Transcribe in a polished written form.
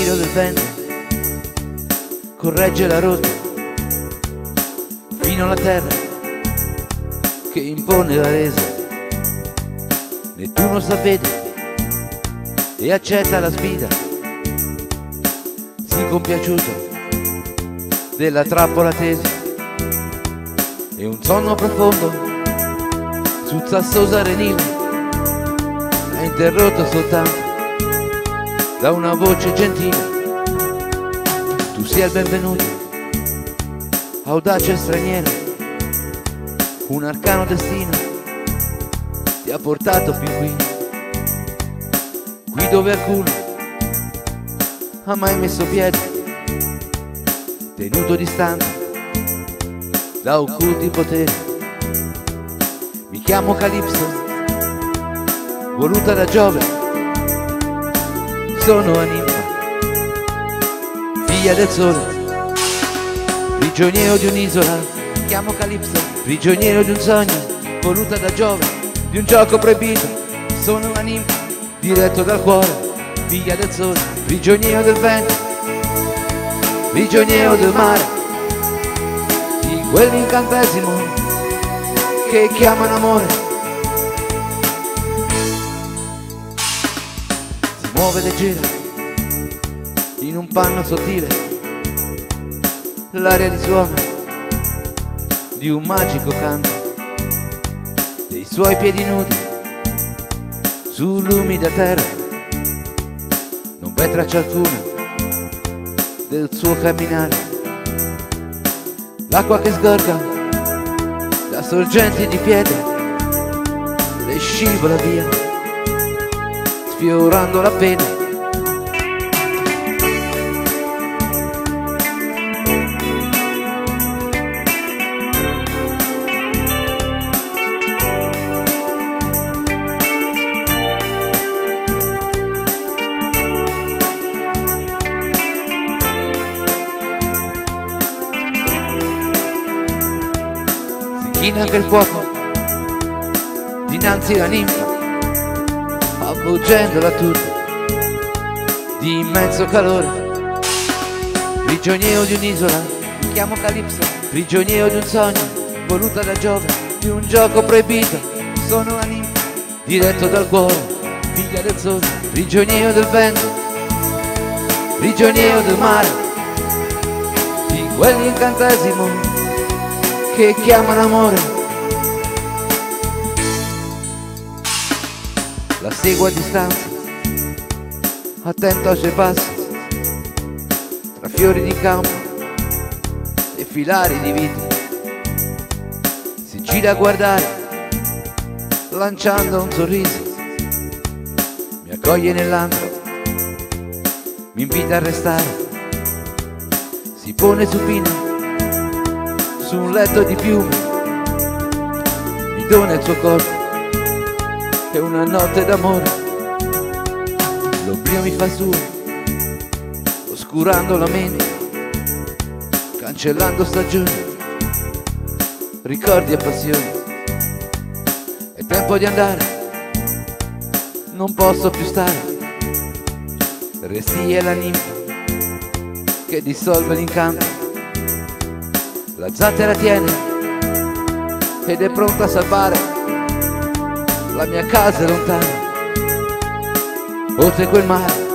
giro del vento corregge la rotta fino alla terra che impone la resa. Nettuno s'avvede e accetta la sfida, si compiaciuto della trappola tesa, e un sonno profondo su Sassosa Renile è interrotto soltanto da una voce gentile: tu sia il benvenuto, audace straniero, un arcano destino ti ha portato fin qui dove alcuno ha mai messo piede, tenuto distante da occulti poteri. Mi chiamo Calipso, voluta da Giove, sono una ninfa, figlia del sole, prigioniero di un'isola. Mi chiamo Calipso, prigioniero di un sogno, voluta da Giove, di un gioco proibito. Sono una ninfa, diretto dal cuore, figlia del sole, prigioniero del vento, prigioniero del mare, di quell'incantesimo che chiamano amore. Si muove leggera in un panno sottile l'aria di suono di un magico canto, dei suoi piedi nudi sull'umida terra non v'è traccia alcuna del suo camminare. L'acqua che sgorga da sorgenti di pietra le scivola via sfiorando la pena. China anche il fuoco dinanzi alla ninfa, avvolgendola tutta di immenso calore. Prigioniero di un'isola, mi chiamo Calipso, prigioniero di un sogno, voluta da Giove, di un gioco proibito. Sono una ninfa, diretto dal cuore, figlia del sole, prigioniero del vento, prigioniero del mare, di quell'incantesimo che chiamano amore. La seguo a distanza, attento ai suoi passi, tra fiori di campo e filari di vite. Si gira a guardare, lanciando un sorriso, mi accoglie nell'antro, mi invita a restare, si pone supina su un letto di piume, mi dona il suo corpo e una notte d'amore. L'oblio mi fa suo, oscurando la mente, cancellando stagioni, ricordi e passioni. È tempo di andare, non posso più stare. Resti è la ninfa che dissolve l'incanto. La zattera tiene ed è pronta a salvare la mia casa è lontana, oltre quel mare.